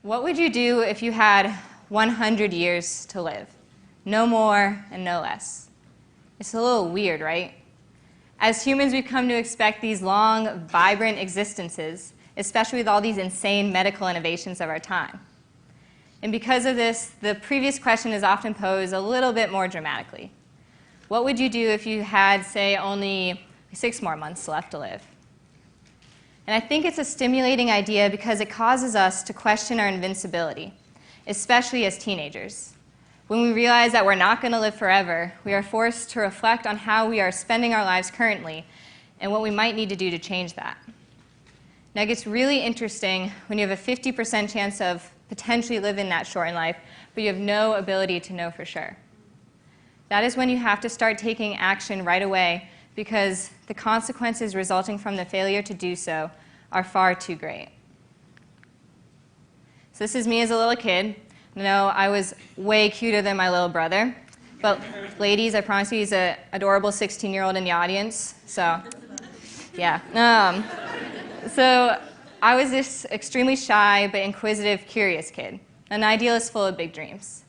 What would you do if you had 100 years to live? No more and no less. It's a little weird, right? As humans, we've come to expect these long, vibrant existences, especially with all these insane medical innovations of our time. And because of this, the previous question is often posed a little bit more dramatically. What would you do if you had, say, only 6 more months left to live? And I think it's a stimulating idea because it causes us to question our invincibility, especially as teenagers. When we realize that we're not going to live forever, we are forced to reflect on how we are spending our lives currently and what we might need to do to change that. Now, it gets really interesting when you have a 50% chance of potentially living that short in life, but you have no ability to know for sure. That is when you have to start taking action right away because the consequences resulting from the failure to do so are far too great. So this is me as a little kid. No, I was way cuter than my little brother. But ladies, I promise you he's an adorable 16-year-old in the audience. So, yeah. So I was this extremely shy but inquisitive, curious kid, an idealist full of big dreams.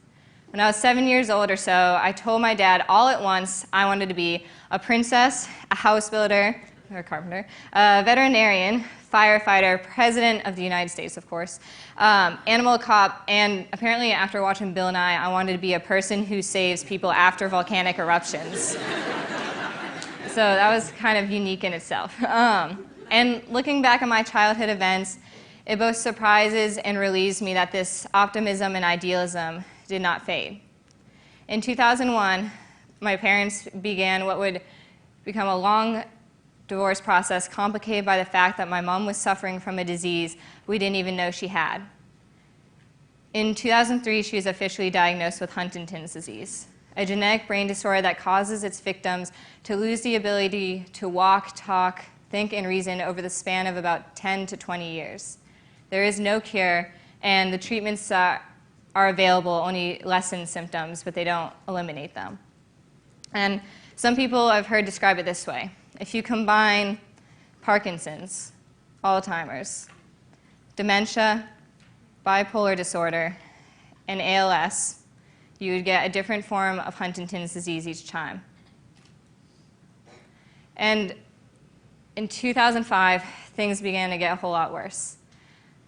When I was 7 years old or so, I told my dad all at once I wanted to be a princess, a house builder, or a carpenter, a veterinarian, firefighter, president of the United States, of course, animal cop, and apparently after watching Bill Nye, I wanted to be a person who saves people after volcanic eruptions. So that was kind of unique in itself. And looking back at my childhood events, it both surprises and relieves me that this optimism and idealism did not fade. In 2001, my parents began what would become a long divorce process complicated by the fact that my mom was suffering from a disease we didn't even know she had. In 2003, she was officially diagnosed with Huntington's disease, a genetic brain disorder that causes its victims to lose the ability to walk, talk, think, and reason over the span of about 10 to 20 years. There is no cure, and the treatments are available only lessen symptoms, but they don't eliminate them. And some people I've heard describe it this way. If you combine Parkinson's, Alzheimer's, dementia, bipolar disorder, and ALS, you would get a different form of Huntington's disease each time. And in 2005, things began to get a whole lot worse.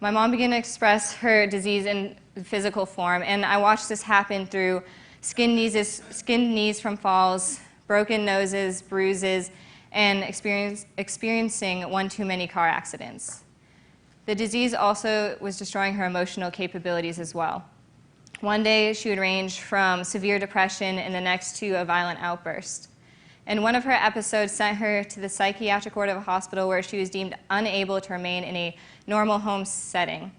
My mom began to express her disease in physical form, and I watched this happen through skinned knees from falls, broken noses, bruises, and experiencing one too many car accidents. The disease also was destroying her emotional capabilities as well. One day, she would range from severe depression and the next to a violent outburst. And one of her episodes sent her to the psychiatric ward of a hospital where she was deemed unable to remain in a normal home setting.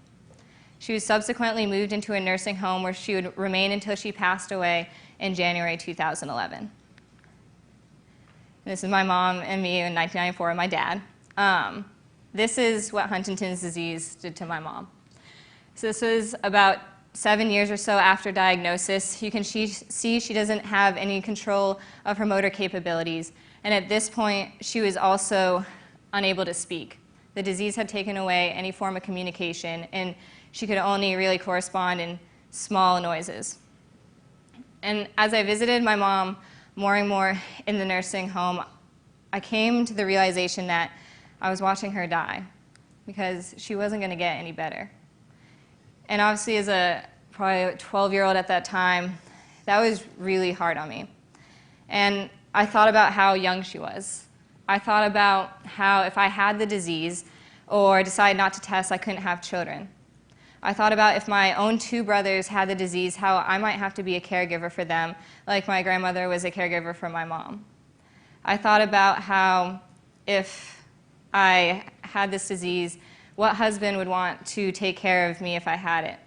She was subsequently moved into a nursing home where she would remain until she passed away in January 2011. This is my mom and me in 1994 and my dad. This is what Huntington's disease did to my mom. So this was about 7 years or so after diagnosis. You can see she doesn't have any control of her motor capabilities. And at this point, she was also unable to speak. The disease had taken away any form of communication, and she could only really correspond in small noises. And as I visited my mom more and more in the nursing home, I came to the realization that I was watching her die because she wasn't going to get any better. And obviously, as a probably 12-year-old at that time, that was really hard on me. And I thought about how young she was. I thought about how if I had the disease or decided not to test, I couldn't have children. I thought about if my own 2 brothers had the disease, how I might have to be a caregiver for them, like my grandmother was a caregiver for my mom. I thought about how if I had this disease, what husband would want to take care of me if I had it?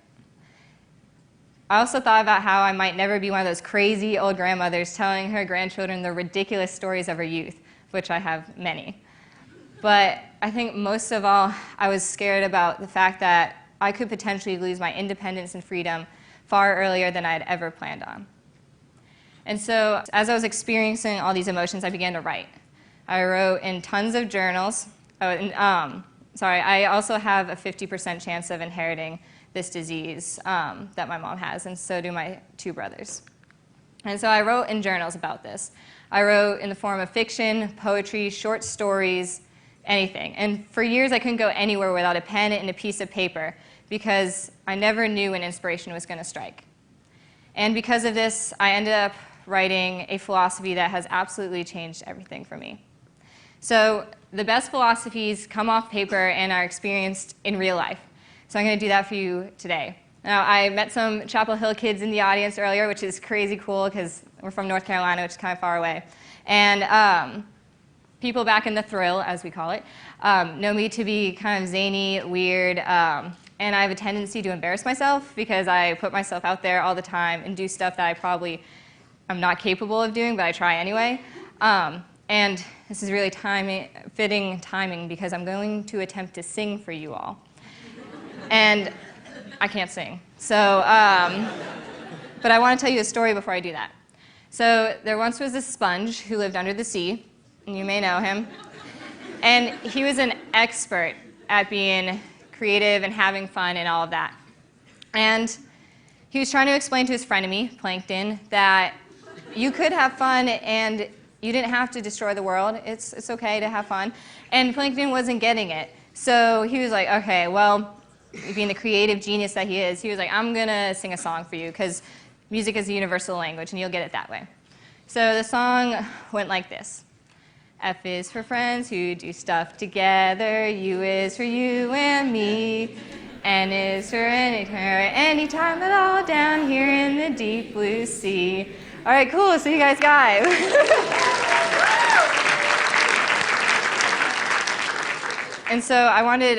I also thought about how I might never be one of those crazy old grandmothers telling her grandchildren the ridiculous stories of her youth, which I have many. But I think most of all, I was scared about the fact that I could potentially lose my independence and freedom far earlier than I had ever planned on. And so as I was experiencing all these emotions, I began to write. I wrote in tons of journals. I also have a 50% chance of inheriting this disease that my mom has, and so do my 2 brothers. And so I wrote in journals about this. I wrote in the form of fiction, poetry, short stories, anything. And for years, I couldn't go anywhere without a pen and a piece of paper because I never knew when inspiration was going to strike. And because of this, I ended up writing a philosophy that has absolutely changed everything for me. So the best philosophies come off paper and are experienced in real life. So I'm going to do that for you today. Now, I met some Chapel Hill kids in the audience earlier, which is crazy cool because we're from North Carolina, which is kind of far away. And people back in the thrill, as we call it, know me to be kind of zany, weird, and I have a tendency to embarrass myself because I put myself out there all the time and do stuff that I probably am not capable of doing, but I try anyway. And this is really fitting timing because I'm going to attempt to sing for you all. And I can't sing. So, but I want to tell you a story before I do that. So there once was a sponge who lived under the sea, and you may know him. And he was an expert at being creative and having fun and all of that. And he was trying to explain to his frenemy, Plankton, that you could have fun and you didn't have to destroy the world. It's okay to have fun. And Plankton wasn't getting it. So he was like, okay, well, being the creative genius that he is, he was like, I'm going to sing a song for you because music is a universal language and you'll get it that way. So the song went like this. F is for friends who do stuff together. U is for you and me. N is for anytime at all down here in the deep blue sea. All right, cool. So you guys got it. And so I wanted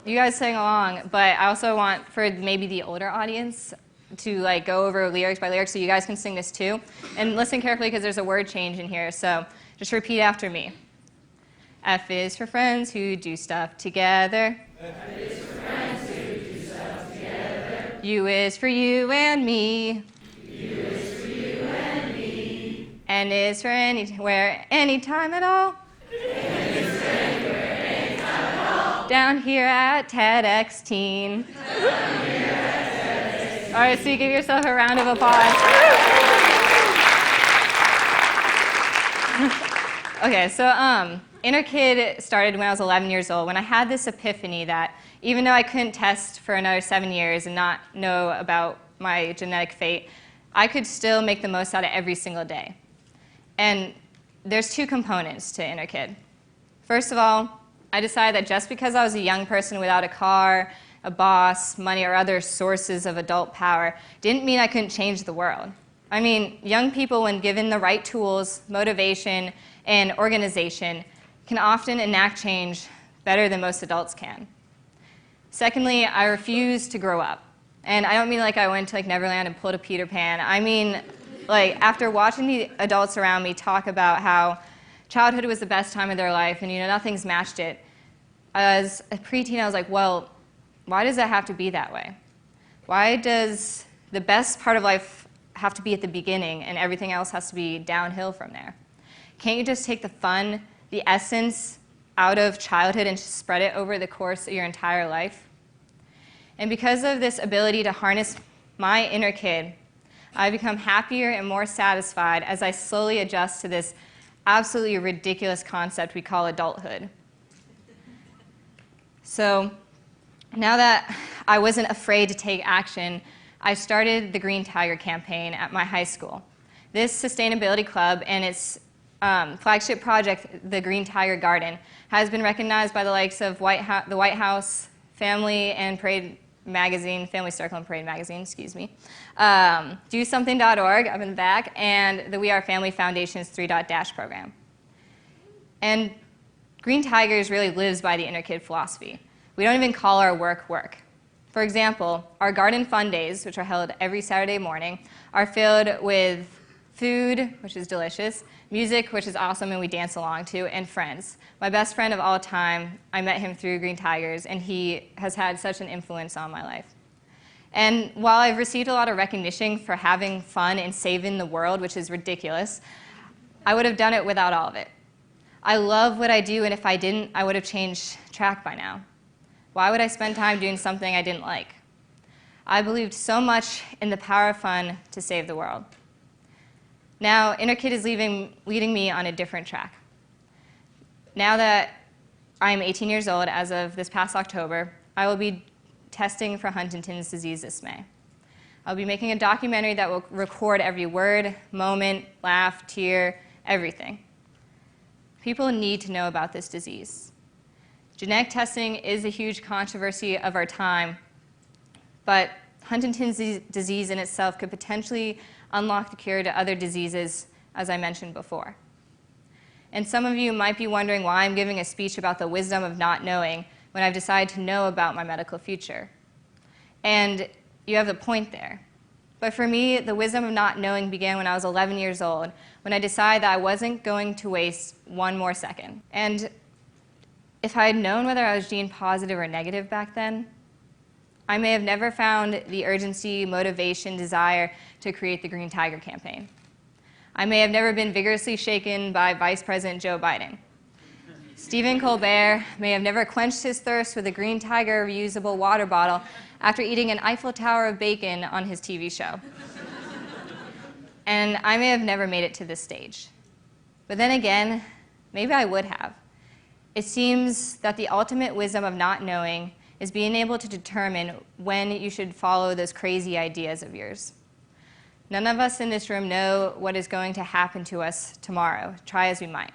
you guys to sing along, but I also want for maybe the older audience to like go over lyrics by lyrics so you guys can sing this too. And listen carefully because there's a word change in here. So just repeat after me. F is for friends who do stuff together. F is for friends who do stuff together. U is for you and me. U is for you and me. N is for anywhere, anytime at all. N is for anywhere, anytime at all. Down here at TEDxTeen. Down here at TEDxTeen. All right, so you give yourself a round of applause. Okay, so InnerKid started when I was 11 years old, when I had this epiphany that even though I couldn't test for another 7 years and not know about my genetic fate, I could still make the most out of every single day. And there's 2 components to InnerKid. First of all, I decided that just because I was a young person without a car, a boss, money, or other sources of adult power, didn't mean I couldn't change the world. I mean, young people, when given the right tools, motivation, and organization, can often enact change better than most adults can. Secondly, I refuse to grow up. And I don't mean like I went to like Neverland and pulled a Peter Pan. I mean, like after watching the adults around me talk about how childhood was the best time of their life and nothing's matched it, as a preteen I was like, well, why does that have to be that way? Why does the best part of life have to be at the beginning and everything else has to be downhill from there? Can't you just take the fun, the essence out of childhood and just spread it over the course of your entire life? And because of this ability to harness my inner kid, I've become happier and more satisfied as I slowly adjust to this absolutely ridiculous concept we call adulthood. So now that I wasn't afraid to take action, I started the Green Tiger campaign at my high school. This sustainability club and its flagship project, the Green Tiger Garden, has been recognized by the likes of the White House, Family and Parade magazine, Family Circle and Parade magazine, excuse me, DoSomething.org up in the back, and the We Are Family Foundation's 3-Dash program. And Green Tigers really lives by the InnerKid philosophy. We don't even call our work work. For example, our garden fun days, which are held every Saturday morning, are filled with food, which is delicious, music, which is awesome and we dance along to, and friends. My best friend of all time, I met him through Green Tigers, and he has had such an influence on my life. And while I've received a lot of recognition for having fun and saving the world, which is ridiculous, I would have done it without all of it. I love what I do, and if I didn't, I would have changed track by now. Why would I spend time doing something I didn't like? I believed so much in the power of fun to save the world. Now, InnerKid is leading me on a different track. Now that I'm 18 years old, as of this past October, I will be testing for Huntington's disease this May. I'll be making a documentary that will record every word, moment, laugh, tear, everything. People need to know about this disease. Genetic testing is a huge controversy of our time, but Huntington's disease in itself could potentially unlock the cure to other diseases, as I mentioned before. And some of you might be wondering why I'm giving a speech about the wisdom of not knowing when I've decided to know about my medical future. And you have a point there. But for me, the wisdom of not knowing began when I was 11 years old, when I decided that I wasn't going to waste one more second. And if I had known whether I was gene positive or negative back then, I may have never found the urgency, motivation, desire to create the Green Tiger campaign. I may have never been vigorously shaken by Vice President Joe Biden. Stephen Colbert may have never quenched his thirst with a Green Tiger reusable water bottle after eating an Eiffel Tower of bacon on his TV show. And I may have never made it to this stage. But then again, maybe I would have. It seems that the ultimate wisdom of not knowing is being able to determine when you should follow those crazy ideas of yours. None of us in this room know what is going to happen to us tomorrow, try as we might.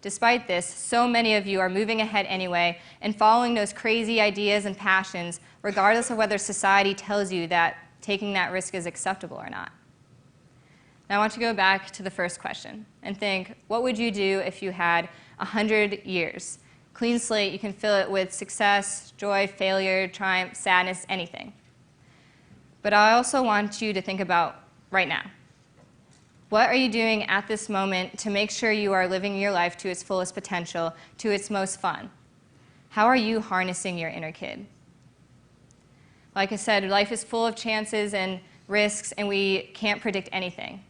Despite this, so many of you are moving ahead anyway and following those crazy ideas and passions, regardless of whether society tells you that taking that risk is acceptable or not. Now I want you to go back to the first question and think, what would you do if you had 100 years? Clean slate, you can fill it with success, joy, failure, triumph, sadness, anything. But I also want you to think about right now. What are you doing at this moment to make sure you are living your life to its fullest potential, to its most fun? How are you harnessing your inner kid? Like I said, life is full of chances and risks, and we can't predict anything.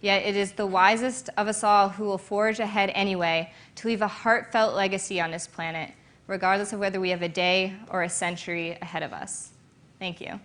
Yet it is the wisest of us all who will forge ahead anyway to leave a heartfelt legacy on this planet, regardless of whether we have a day or a century ahead of us. Thank you.